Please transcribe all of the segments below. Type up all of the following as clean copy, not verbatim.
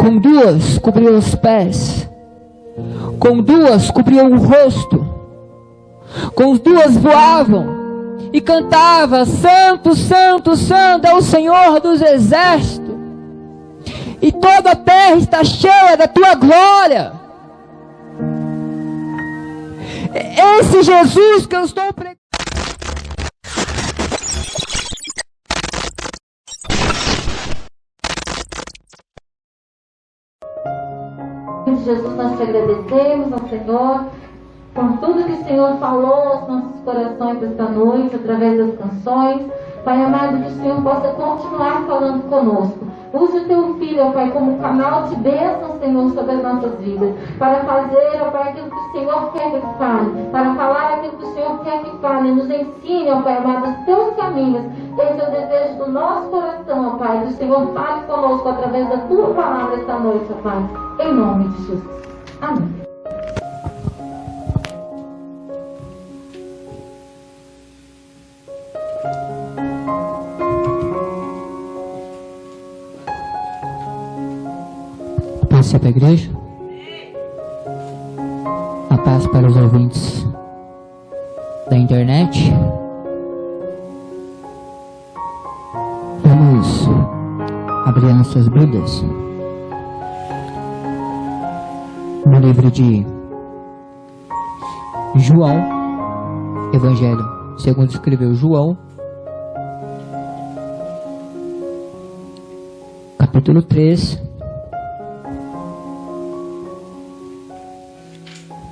Com duas cobriam os pés, com duas cobriam o rosto, com duas voavam e cantava: Santo, Santo, Santo é o Senhor dos exércitos, e toda a terra está cheia da tua glória. Esse Jesus que eu estou pregando. Jesus, nós te agradecemos ao Senhor por tudo que o Senhor falou aos nossos corações esta noite, através das canções. Pai amado, que o Senhor possa continuar falando conosco. Use o teu filho, ó Pai, como canal de bênção, Senhor, sobre as nossas vidas. Para fazer, ó Pai, aquilo que o Senhor quer que fale. Para falar aquilo que o Senhor quer que fale. Nos ensine, ó Pai amado, os teus caminhos. Esse é o desejo do nosso coração, ó Pai. Que o Senhor fale conosco através da tua palavra esta noite, ó Pai. Em nome de Jesus. Amém. Paz para a igreja. A paz para os ouvintes da internet. Vamos abrir nossas Bíblias no livro de João, Evangelho segundo escreveu João, capítulo 3,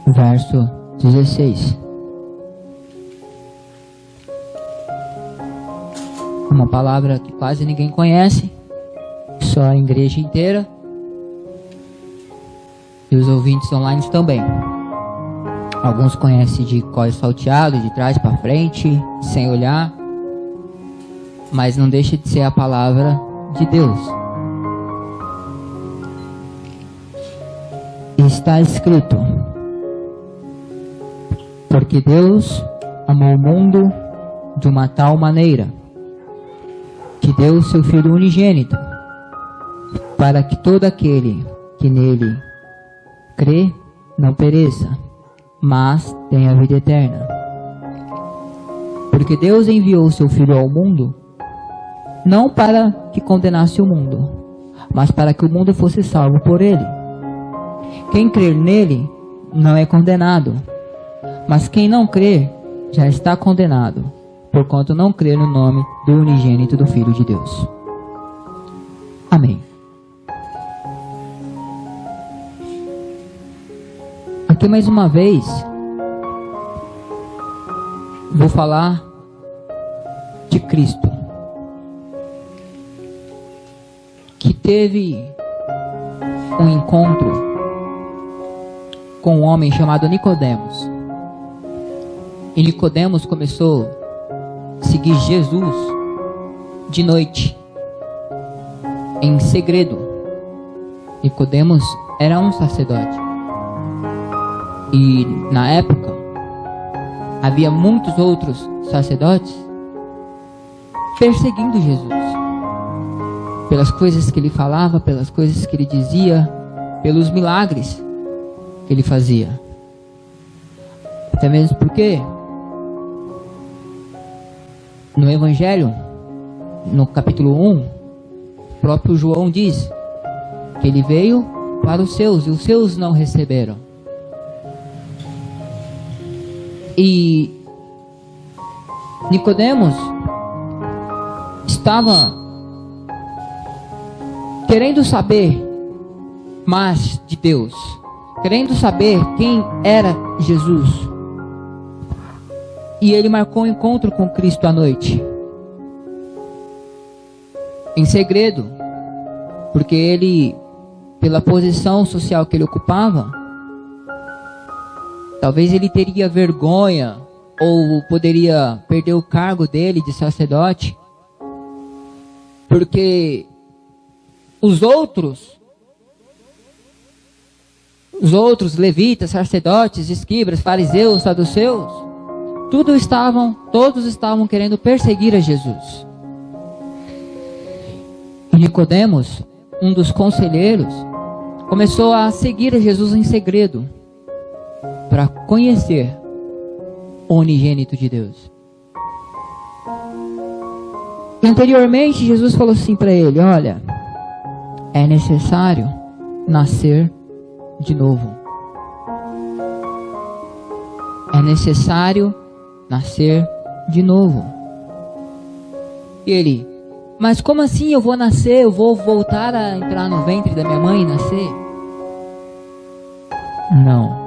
verso 16. Uma palavra que quase ninguém conhece, só a igreja inteira e os ouvintes online também. Alguns conhecem de cós salteado, de trás para frente, sem olhar, mas não deixa de ser a palavra de Deus. Está escrito: porque Deus amou o mundo de uma tal maneira que deu o seu Filho unigênito, para que todo aquele que nele crê não pereça, mas tenha a vida eterna. Porque Deus enviou o seu Filho ao mundo, não para que condenasse o mundo, mas para que o mundo fosse salvo por ele. Quem crer nele não é condenado, mas quem não crê já está condenado, porquanto não crê no nome do unigênito do Filho de Deus. Amém. Aqui mais uma vez vou falar de Cristo, que teve um encontro com um homem chamado Nicodemos. E Nicodemos começou a seguir Jesus de noite, em segredo. Nicodemos era um sacerdote. E na época havia muitos outros sacerdotes perseguindo Jesus, pelas coisas que ele falava, pelas coisas que ele dizia, pelos milagres que ele fazia. Até mesmo porque no Evangelho, no capítulo 1, o próprio João diz que ele veio para os seus, e os seus não receberam. E Nicodemos estava querendo saber mais de Deus, querendo saber quem era Jesus. E ele marcou um encontro com Cristo à noite, em segredo, porque ele, pela posição social que ele ocupava, talvez ele teria vergonha ou poderia perder o cargo dele de sacerdote, porque os outros levitas, sacerdotes, escribas, fariseus, saduceus, todos estavam querendo perseguir a Jesus. E Nicodemos, um dos conselheiros, começou a seguir a Jesus em segredo para conhecer o unigênito de Deus. Anteriormente, Jesus falou assim para ele: olha, é necessário nascer de novo. É necessário nascer de novo. E ele: mas como assim eu vou nascer? Eu vou voltar a entrar no ventre da minha mãe e nascer? Não.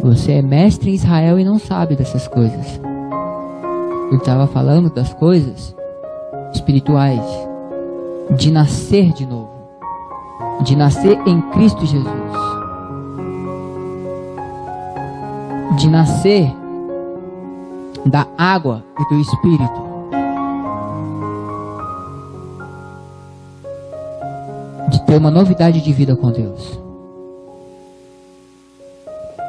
Você é mestre em Israel e não sabe dessas coisas. Ele estava falando das coisas espirituais, de nascer de novo, de nascer em Cristo Jesus, de nascer da água e do Espírito. De ter uma novidade de vida com Deus.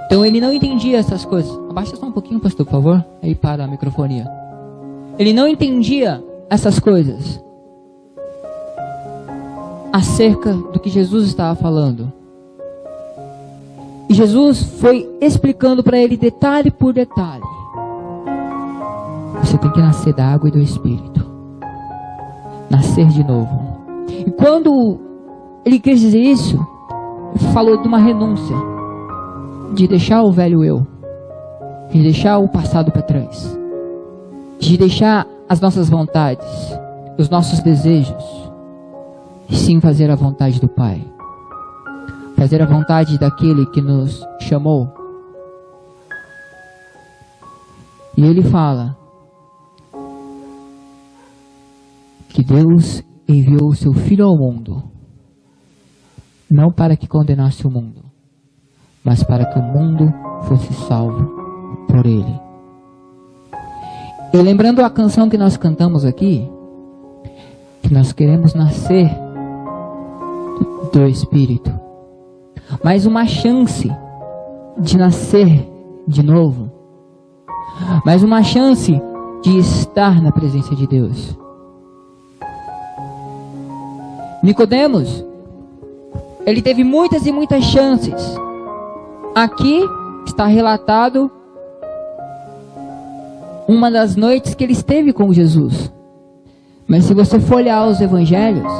Então ele não entendia essas coisas. Abaixa só um pouquinho, pastor, por favor. Aí para a microfonia. Ele não entendia essas coisas acerca do que Jesus estava falando. E Jesus foi explicando para ele detalhe por detalhe. Você tem que nascer da água e do Espírito. Nascer de novo. E quando ele quis dizer isso, ele falou de uma renúncia. De deixar o velho eu. De deixar o passado para trás. De deixar as nossas vontades, os nossos desejos. E sim fazer a vontade do Pai. Fazer a vontade daquele que nos chamou. E ele fala que Deus enviou o seu Filho ao mundo, não para que condenasse o mundo, mas para que o mundo fosse salvo por ele. E lembrando a canção que nós cantamos aqui, que nós queremos nascer do Espírito, mais uma chance de nascer de novo, mais uma chance de estar na presença de Deus. Nicodemos, ele teve muitas e muitas chances. Aqui está relatado uma das noites que ele esteve com Jesus. Mas se você for olhar os evangelhos,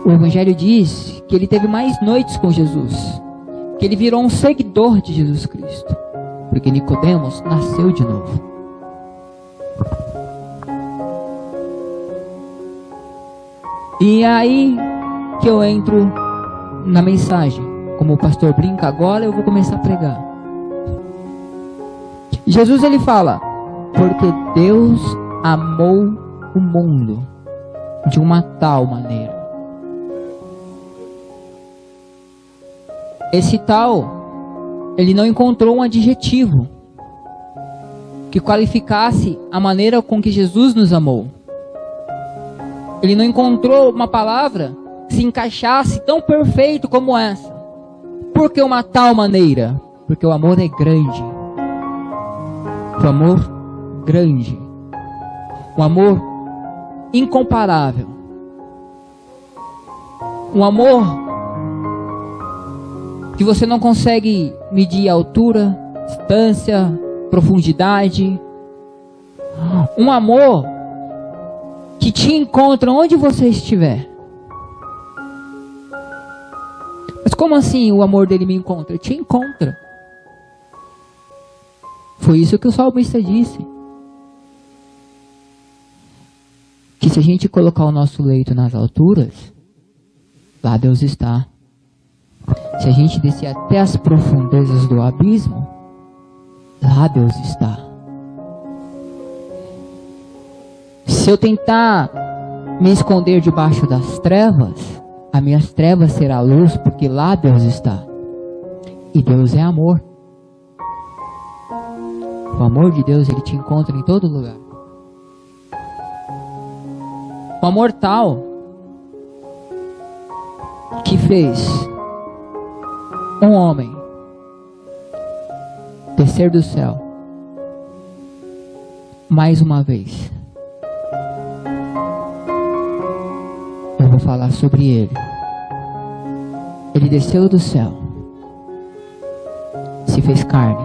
o evangelho diz que ele teve mais noites com Jesus, que ele virou um seguidor de Jesus Cristo, porque Nicodemos nasceu de novo. E aí que eu entro na mensagem. Como o pastor brinca, agora eu vou começar a pregar. Jesus ele fala: porque Deus amou o mundo de uma tal maneira. Esse tal, ele não encontrou um adjetivo que qualificasse a maneira com que Jesus nos amou. Ele não encontrou uma palavra que se encaixasse tão perfeito como essa. Por que uma tal maneira? Porque o amor é grande. O amor grande. Um amor incomparável. Um amor que você não consegue medir a altura, distância, profundidade. Um amor que te encontra onde você estiver. Mas como assim o amor dele me encontra? Ele te encontra. Foi isso que o salmista disse. Que se a gente colocar o nosso leito nas alturas, lá Deus está. Se a gente descer até as profundezas do abismo, lá Deus está. Se eu tentar me esconder debaixo das trevas, as minhas trevas será luz, porque lá Deus está. E Deus é amor. O amor de Deus, ele te encontra em todo lugar. O amor tal que fez um homem descer do céu mais uma vez. Eu vou falar sobre ele Ele desceu do céu, se fez carne,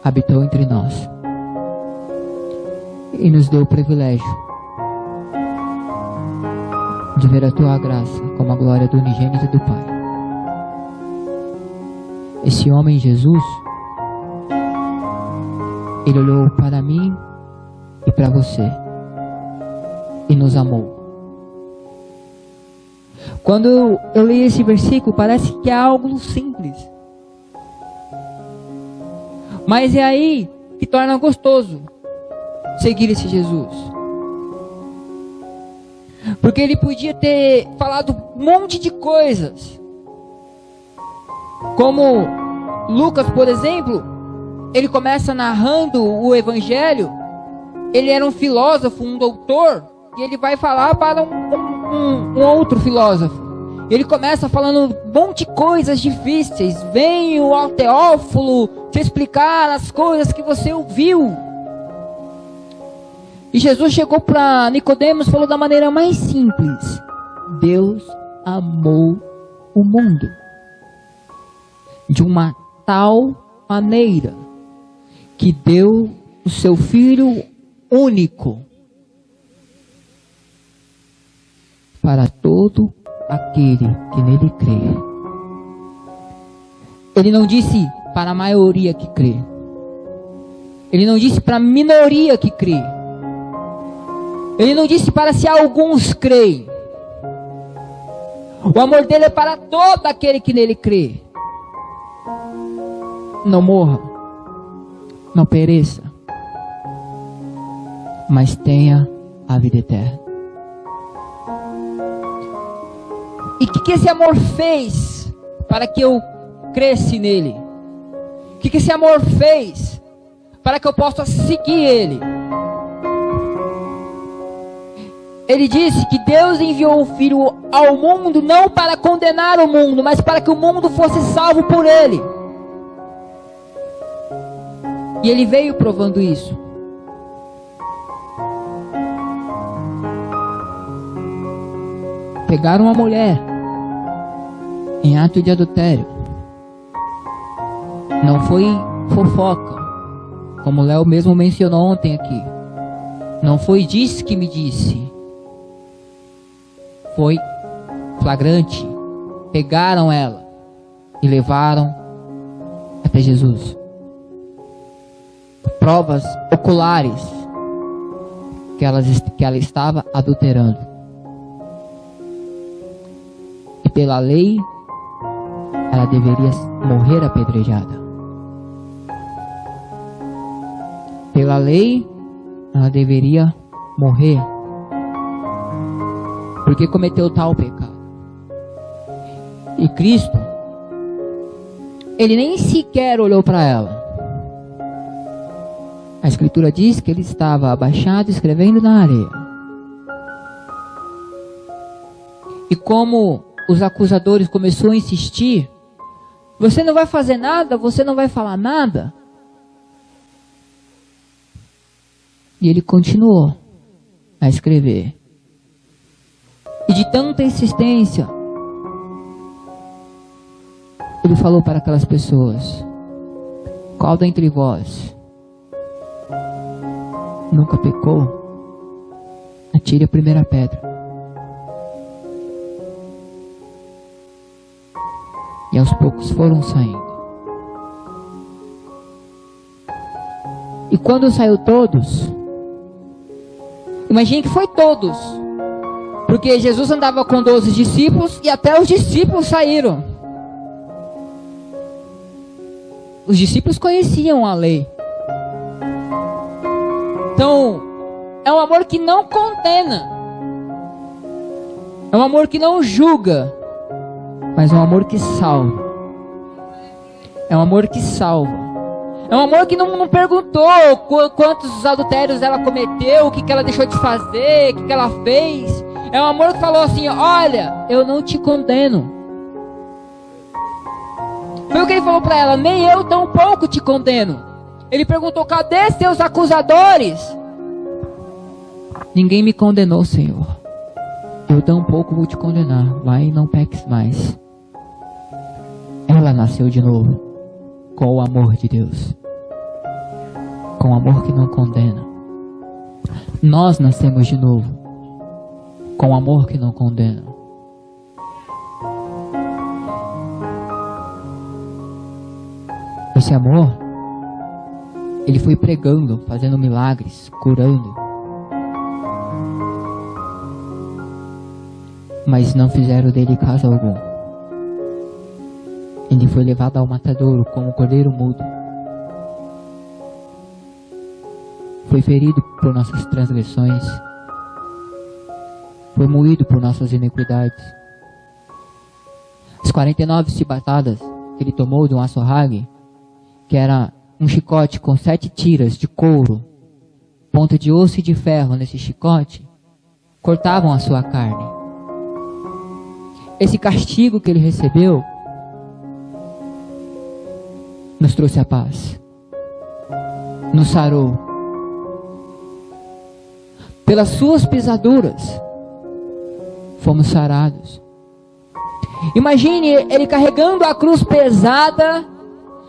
habitou entre nós e nos deu o privilégio de ver a tua graça como a glória do unigênito do Pai. Esse homem Jesus, ele olhou para mim e para você e nos amou. Quando eu leio esse versículo, parece que é algo simples, mas é aí que torna gostoso seguir esse Jesus. Porque ele podia ter falado um monte de coisas, como Lucas, por exemplo, ele começa narrando o evangelho. Ele era um filósofo, um doutor, e ele vai falar para um outro filósofo. Ele começa falando um monte de coisas difíceis. Venho ao Teófilo te explicar as coisas que você ouviu. E Jesus chegou para Nicodemos e falou da maneira mais simples: Deus amou o mundo de uma tal maneira que deu o seu Filho único para todo aquele que nele crê. Ele não disse para a maioria que crê. Ele não disse para a minoria que crê. Ele não disse para se alguns creem. O amor dele é para todo aquele que nele crê. Não morra, não pereça, mas tenha a vida eterna. E o que esse amor fez para que eu cresça nele? O que esse amor fez para que eu possa seguir ele? Ele disse que Deus enviou o Filho ao mundo não para condenar o mundo, mas para que o mundo fosse salvo por ele. E ele veio provando isso. Pegaram uma mulher em ato de adultério. Não foi fofoca, como o Léo mesmo mencionou ontem aqui. Não foi disse que me disse. Foi flagrante. Pegaram ela e levaram até Jesus. Provas oculares que ela estava adulterando. E pela lei, ela deveria morrer apedrejada. Pela lei, ela deveria morrer, porque cometeu tal pecado. E Cristo, ele nem sequer olhou para ela. A Escritura diz que ele estava abaixado, escrevendo na areia. E como os acusadores começaram a insistir: você não vai fazer nada, você não vai falar nada. E ele continuou a escrever. E de tanta insistência, ele falou para aquelas pessoas: qual dentre vós nunca pecou? Atire a primeira pedra. E aos poucos foram saindo. E quando saiu todos, imagine que foi todos, porque Jesus andava com 12 discípulos e até os discípulos saíram. Os discípulos conheciam a lei. Então, é um amor que não condena, é um amor que não julga, mas é um amor que salva. É um amor que salva. É um amor que não perguntou quantos adultérios ela cometeu, o que ela deixou de fazer, o que ela fez. É um amor que falou assim: olha, eu não te condeno. Foi o que ele falou para ela: nem eu tampouco te condeno. Ele perguntou: cadê seus acusadores? Ninguém me condenou, Senhor. eu tampouco vou te condenar. Vai e não peques mais. Ela nasceu de novo com o amor de Deus, com o amor que não condena. Nós nascemos de novo com o amor que não condena. Esse amor, ele foi pregando, fazendo milagres, curando, mas não fizeram dele caso algum. Ele foi levado ao matadouro como cordeiro mudo. Foi ferido por nossas transgressões. Foi moído por nossas iniquidades. As 49 chibatadas que ele tomou de um açorrague, que era um chicote com 7 tiras de couro, ponta de osso e de ferro nesse chicote, cortavam a sua carne. Esse castigo que ele recebeu nos trouxe a paz, nos sarou. Pelas suas pisaduras fomos sarados. Imagine ele carregando a cruz pesada,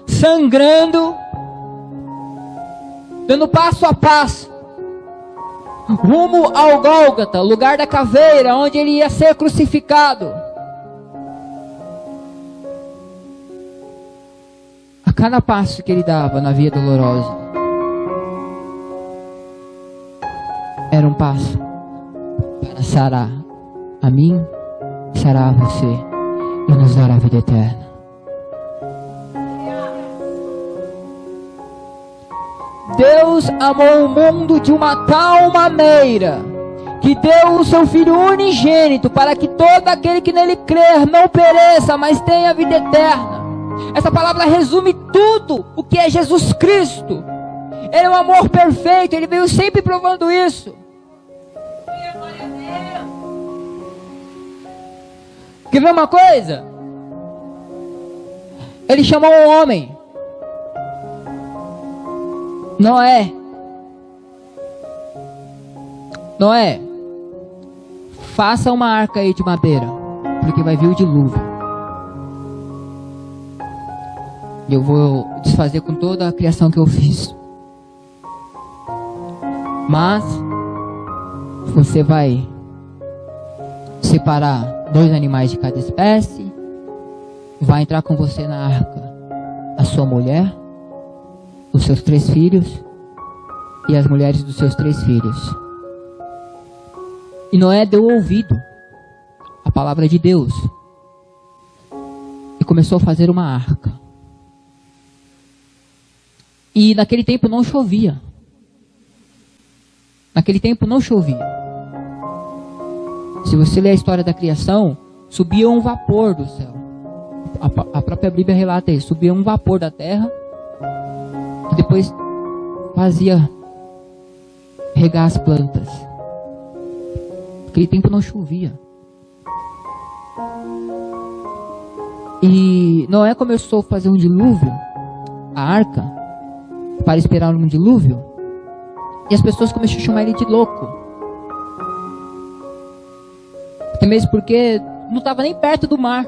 sangrando, dando passo a passo rumo ao Gólgota, lugar da caveira, onde ele ia ser crucificado. A cada passo que ele dava na via dolorosa era um passo para sarar a mim, sarar a você e nos dar a vida eterna. Deus amou o mundo de uma tal maneira que deu o seu Filho unigênito para que todo aquele que nele crer não pereça, mas tenha a vida eterna. Essa palavra resume tudo o que é Jesus Cristo. Ele é um amor perfeito, ele veio sempre provando isso. Quer ver uma coisa? Ele chamou um homem, Noé, faça uma arca aí de madeira, porque vai vir o dilúvio. E eu vou desfazer com toda a criação que eu fiz. Mas você vai separar 2 animais de cada espécie. Vai entrar com você na arca a sua mulher, os seus 3 filhos e as mulheres dos seus 3 filhos. E Noé deu ouvido à palavra de Deus e começou a fazer uma arca. E naquele tempo não chovia. Se você ler a história da criação, subia um vapor do céu. A própria Bíblia relata isso. Subia um vapor da terra que depois fazia regar as plantas. Naquele tempo não chovia. E Noé começou a fazer um dilúvio, a arca, para esperar um dilúvio. E as pessoas começaram a chamar ele de louco. Até mesmo porque não estava nem perto do mar.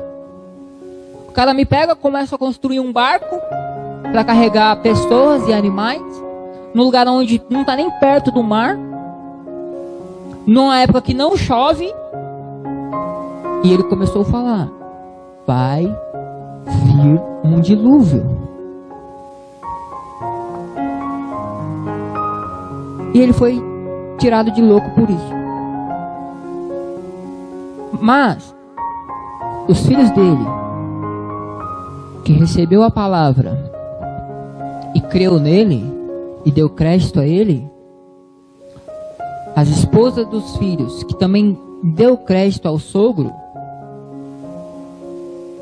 O cara me pega, começa a construir um barco para carregar pessoas e animais num lugar onde não está nem perto do mar, numa época que não chove. E ele começou a falar: vai vir um dilúvio. E ele foi tirado de louco por isso. Mas os filhos dele, que recebeu a palavra e creu nele e deu crédito a ele, as esposas dos filhos, que também deu crédito ao sogro,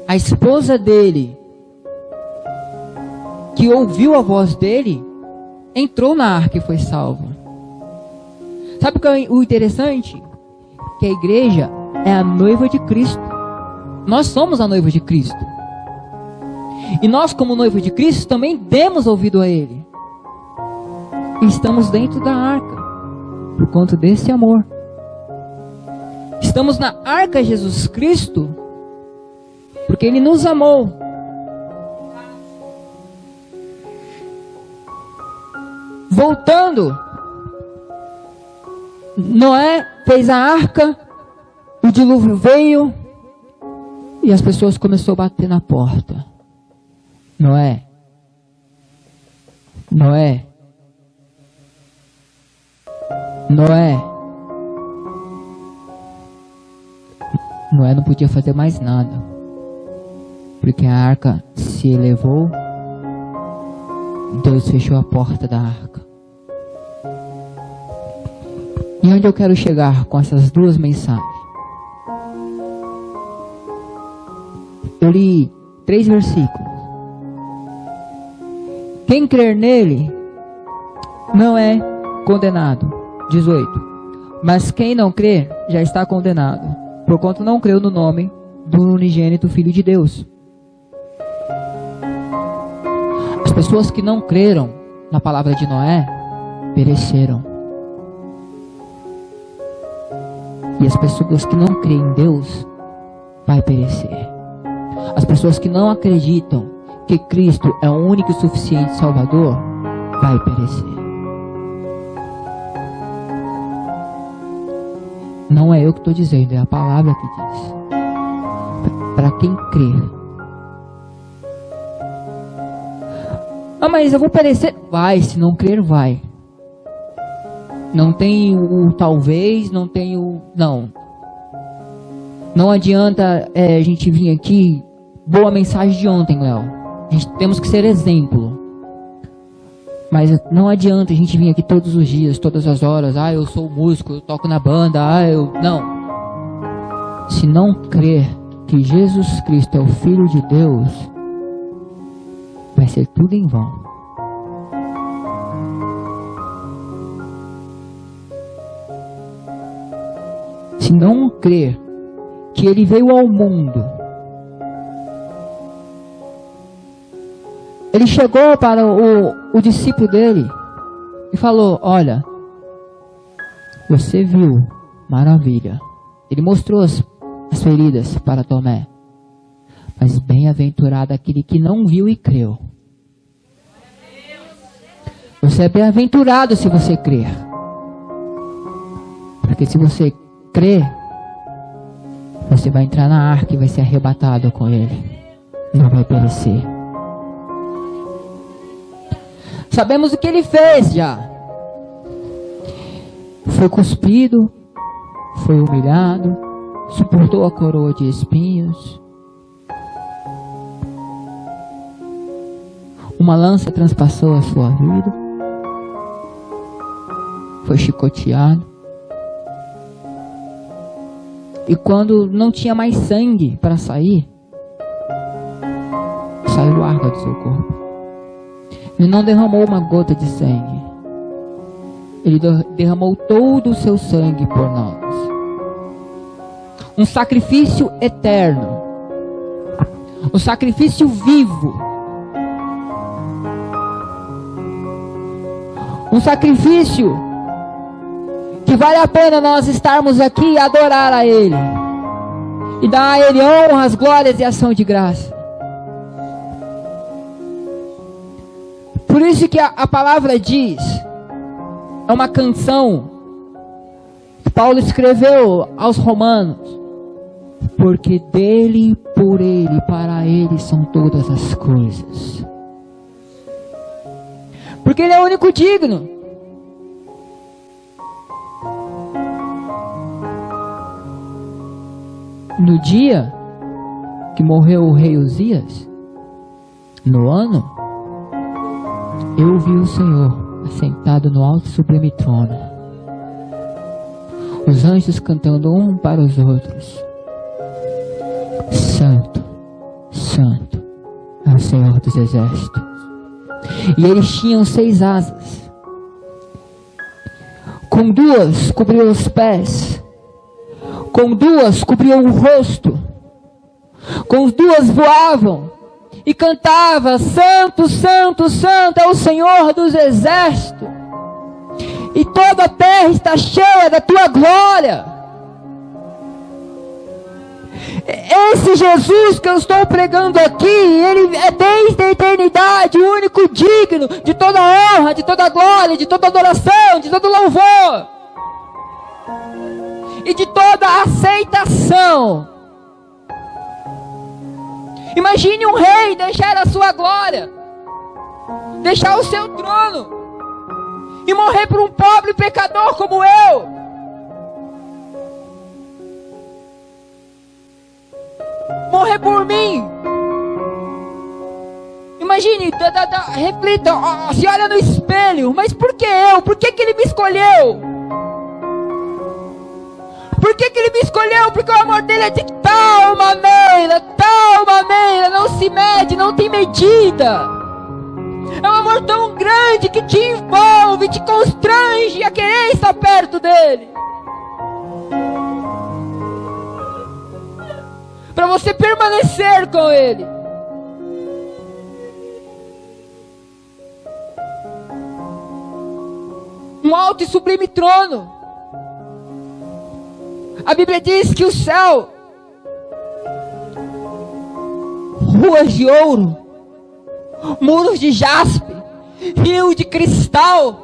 a esposa dele, que ouviu a voz dele, entrou na arca e foi salva. Sabe o que é o interessante? Que a igreja é a noiva de Cristo. Nós somos a noiva de Cristo. E nós, como noiva de Cristo, também demos ouvido a Ele. E estamos dentro da arca por conta desse amor. Estamos na arca Jesus Cristo porque Ele nos amou. Voltando, Noé fez a arca, o dilúvio veio e as pessoas começaram a bater na porta. Noé, Noé, Noé. Noé não podia fazer mais nada, porque a arca se elevou. Deus fechou a porta da arca. E onde eu quero chegar com essas duas mensagens? Eu li 3 versículos. Quem crer nele não é condenado. 18. Mas quem não crer já está condenado, porquanto não creu no nome do unigênito Filho de Deus. As pessoas que não creram na palavra de Noé pereceram. E as pessoas que não creem em Deus vai perecer. As pessoas que não acreditam que Cristo é o único e suficiente Salvador vai perecer. Não é eu que estou dizendo, é a palavra que diz. Para quem crê. Ah, mas eu vou perecer? Vai, se não crer, vai. Não tem o talvez, não tem o... Não. Não adianta a gente vir aqui... Boa mensagem de ontem, Léo. A gente temos que ser exemplo. Mas não adianta a gente vir aqui todos os dias, todas as horas. Ah, eu sou músico, eu toco na banda. Não. Se não crer que Jesus Cristo é o Filho de Deus, vai ser tudo em vão. Se não crer que Ele veio ao mundo, Ele chegou para o discípulo dele e falou: olha, você viu, maravilha. Ele mostrou as feridas para Tomé. Mas bem-aventurado aquele que não viu e creu. Você é bem-aventurado se você crer. Porque se você crer, você vai entrar na arca e vai ser arrebatado com Ele. Não vai perecer. Sabemos o que Ele fez já. Foi cuspido, foi humilhado, suportou a coroa de espinhos. Uma lança transpassou a sua vida. Foi chicoteado. E quando não tinha mais sangue para sair, saiu água do seu corpo. Ele não derramou uma gota de sangue. Ele derramou todo o seu sangue por nós. Um sacrifício eterno. Um sacrifício vivo. Um sacrifício que vale a pena nós estarmos aqui e adorar a Ele. E dar a Ele honras, glórias e ação de graça. Por isso que a palavra diz, é uma canção que Paulo escreveu aos Romanos: porque dele, por ele, para ele são todas as coisas. Porque Ele é o único digno. No dia que morreu o rei Uzias, no ano, eu vi o Senhor assentado no alto e sublime trono, os anjos cantando um para os outros: Santo, Santo é o Senhor dos exércitos. E eles tinham 6 asas, com 2 cobriam os pés, com 2 cobriam o rosto, com 2 voavam e cantava: Santo, Santo, Santo é o Senhor dos exércitos, e toda a terra está cheia da tua glória. Esse Jesus que eu estou pregando aqui, Ele é desde a eternidade o único digno de toda honra, de toda glória, de toda adoração, de todo louvor e de toda aceitação. Imagine um rei deixar a sua glória, deixar o seu trono e morrer por um pobre pecador como eu. Morrer por mim. Imagine, reflita, se olha no espelho. Mas por que eu? Por que Ele me escolheu? Por que Ele me escolheu? Porque o amor dele é de tal maneira, não se mede, não tem medida. É um amor tão grande que te envolve, te constrange a querer estar perto dele. Para você permanecer com Ele. Um alto e sublime trono. A Bíblia diz que o céu, ruas de ouro, muros de jaspe, rio de cristal.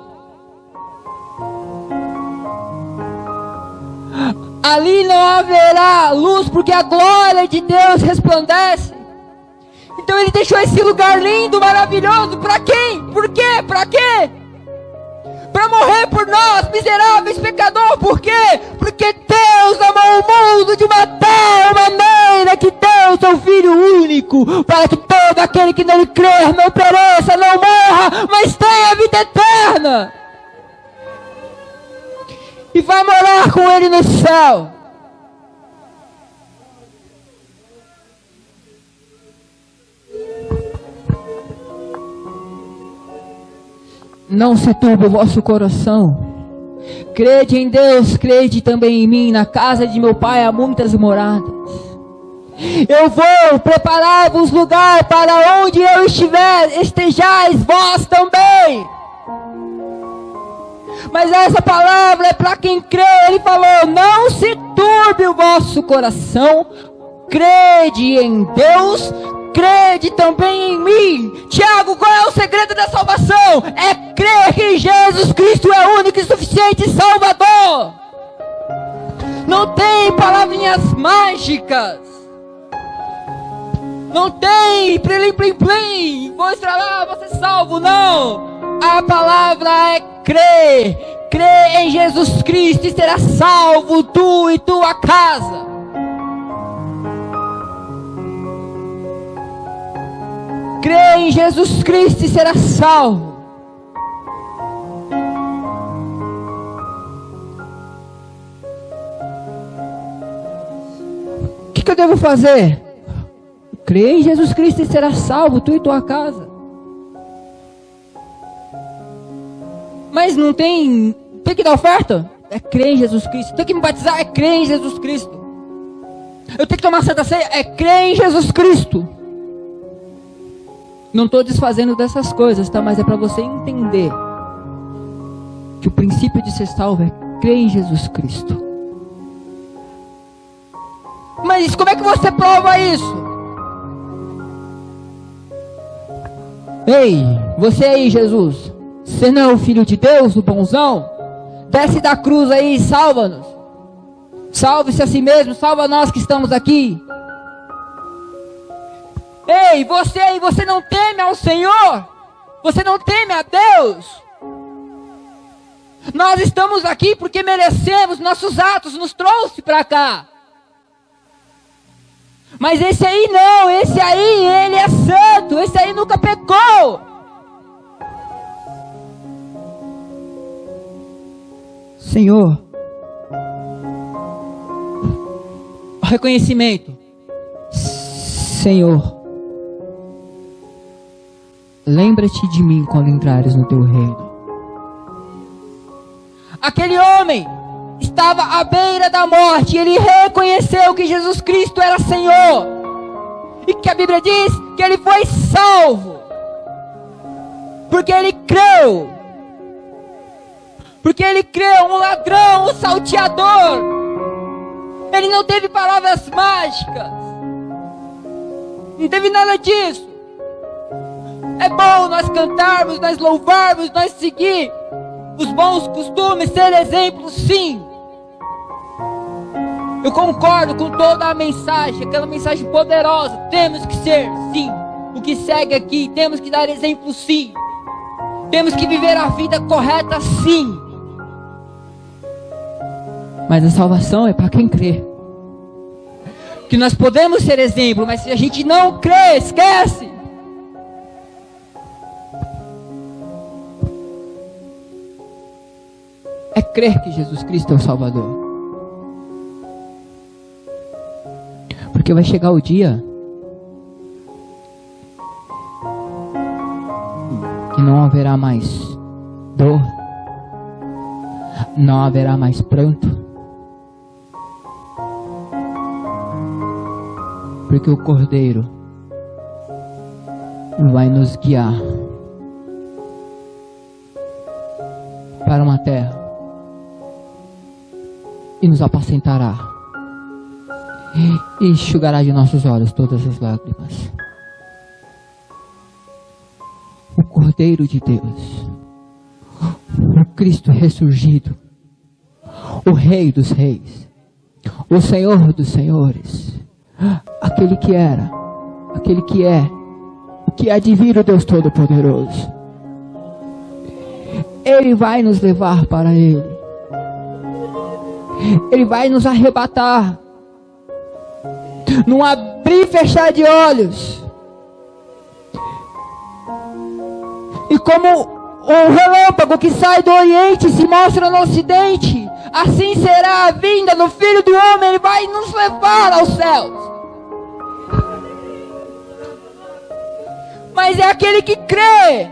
Ali não haverá luz, porque a glória de Deus resplandece. Então Ele deixou esse lugar lindo, maravilhoso. Para quem? Por quê? Para quê? Para morrer por nós, miseráveis pecadores. Por quê? Porque Deus amou o mundo de uma tal maneira que deu seu Filho único, para que todo aquele que nele crer não pereça, não morra, mas tenha a vida eterna. E vai morar com Ele no céu. Não se turbe o vosso coração. Crede em Deus, crede também em mim. Na casa de meu Pai há muitas moradas. Eu vou preparar-vos lugar para onde eu estiver, estejais vós também. Mas essa palavra é para quem crê. Ele falou: não se turbe o vosso coração. Crede em Deus, crede também em mim. Tiago, qual é o segredo da salvação? É crer que Jesus Cristo é o único e suficiente Salvador. Não tem palavrinhas mágicas. Não tem plim plim plim, vou estralar, vou ser salvo. Não. A palavra é crer. Crê em Jesus Cristo e será salvo tu e tua casa. Crê em Jesus Cristo e será salvo. O que eu devo fazer? Crê em Jesus Cristo e será salvo tu e tua casa. Mas não tem que dar oferta? É crer em Jesus Cristo. Tem que me batizar? É crer em Jesus Cristo. Eu tenho que tomar Santa Ceia? É crer em Jesus Cristo. Não estou desfazendo dessas coisas, tá? Mas é para você entender que o princípio de ser salvo é crer em Jesus Cristo. Mas como é que você prova isso? Ei, você aí, Jesus, você não é o Filho de Deus, o bonzão? Desce da cruz aí e salva-nos. Salve-se a si mesmo, salva nós que estamos aqui. Ei, você não teme ao Senhor? Você não teme a Deus? Nós estamos aqui porque merecemos, nossos atos nos trouxe para cá. Mas esse aí não, esse aí, ele é santo, esse aí nunca pecou. Senhor, reconhecimento. Senhor, lembra-te de mim quando entrares no teu reino. Aquele homem estava à beira da morte, ele reconheceu que Jesus Cristo era Senhor, e que a Bíblia diz que ele foi salvo, porque ele creu, um ladrão, um salteador, Ele não teve palavras mágicas. Não teve nada disso. É bom nós cantarmos, nós louvarmos, nós seguir os bons costumes, ser exemplo, sim. Eu concordo com toda a mensagem, aquela mensagem poderosa. Temos que ser, sim, o que segue aqui. Temos que dar exemplo, sim. Temos que viver a vida correta, sim. Mas a salvação é para quem crê. Que nós podemos ser exemplo, mas se a gente não crê, esquece. É crer que Jesus Cristo é o Salvador. Porque vai chegar o dia que não haverá mais dor, não haverá mais pranto, porque o Cordeiro vai nos guiar para uma terra e nos apacentará e enxugará de nossos olhos todas as lágrimas. O Cordeiro de Deus, o Cristo ressurgido, o Rei dos Reis, o Senhor dos Senhores, aquele que era, aquele que é, o que há de vir, o Deus Todo-Poderoso. Ele vai nos levar para Ele. Ele vai nos arrebatar, num abrir e fechar de olhos. E como o relâmpago que sai do Oriente se mostra no Ocidente, assim será a vinda do Filho do Homem. Ele vai nos levar aos céus. Mas é aquele que crê.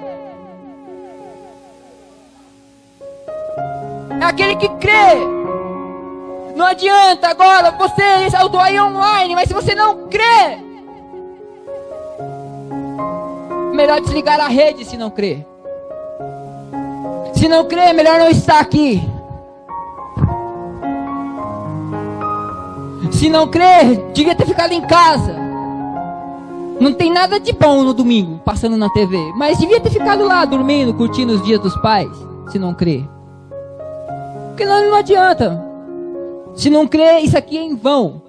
É aquele que crê. Não adianta agora você saltou aí online, mas se você não crê, melhor desligar a rede se não crê. Se não crê, melhor não estar aqui. Se não crê, devia ter ficado em casa. Não tem nada de bom no domingo, passando na TV, mas devia ter ficado lá, dormindo, curtindo os dias dos pais, se não crê. Porque não adianta. Se não crê, isso aqui é em vão.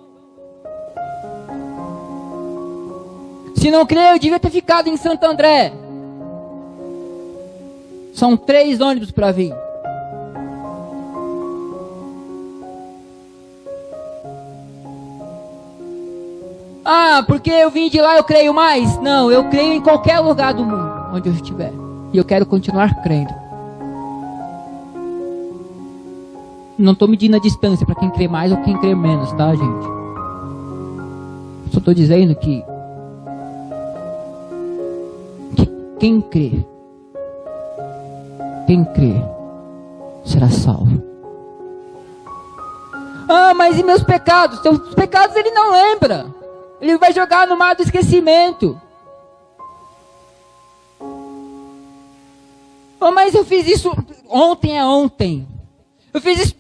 Se não crê, eu devia ter ficado em Santo André. São 3 ônibus para vir. Ah, porque eu vim de lá eu creio mais? Não, eu creio em qualquer lugar do mundo, onde eu estiver. E eu quero continuar crendo. Não estou medindo a distância para quem crê mais ou quem crê menos, tá, gente? Só estou dizendo que quem crê será salvo. Ah, mas e meus pecados? Seus pecados ele não lembra. Ele vai jogar no mar do esquecimento. Oh, mas eu fiz isso ontem. Eu fiz isso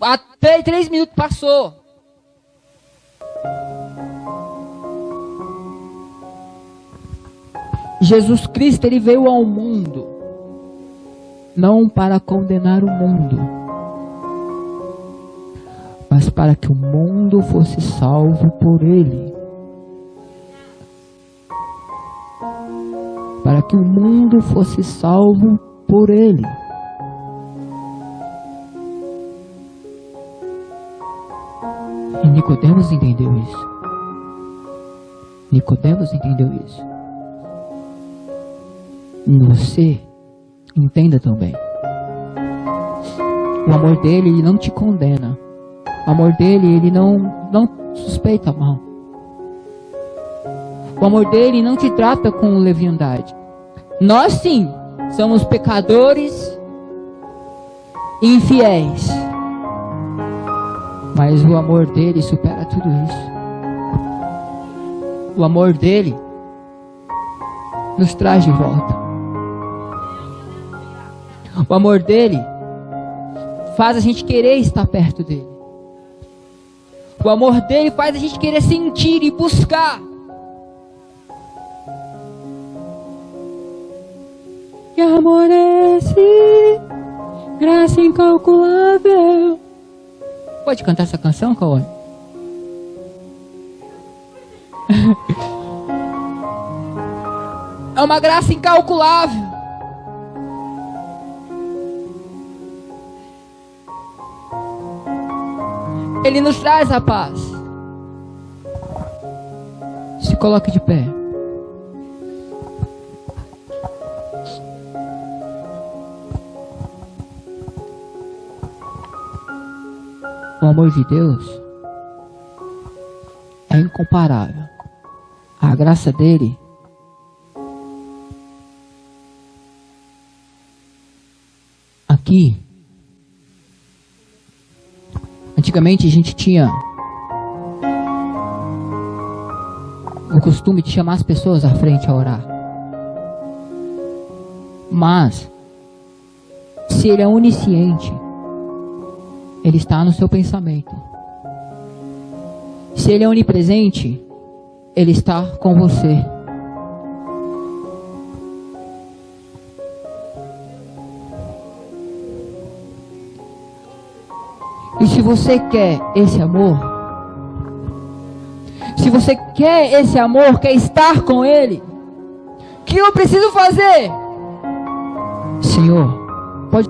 há 3 minutos passou. Jesus Cristo, ele veio ao mundo não para condenar o mundo, mas para que o mundo fosse salvo por ele. Para que o mundo fosse salvo por ele. E Nicodemos entendeu isso. Nicodemos entendeu isso. E você entenda também. O amor dele, ele não te condena. O amor dele, ele não suspeita mal. O amor dele não te trata com leviandade. Nós sim, somos pecadores e infiéis. Mas o amor dele supera tudo isso. O amor dele nos traz de volta. O amor dele faz a gente querer estar perto dele. O amor dele faz a gente querer sentir e buscar. Que amor é esse? Graça incalculável. Pode cantar essa canção, Cauã? É uma graça incalculável. Ele nos traz a paz. Se coloque de pé. O amor de Deus é incomparável. A graça dele aqui. Antigamente a gente tinha o costume de chamar as pessoas à frente a orar. Mas se ele é onisciente, ele está no seu pensamento. Se ele é onipresente, ele está com você. E se você quer esse amor, se você quer esse amor, quer estar com ele, o que eu preciso fazer? Senhor, pode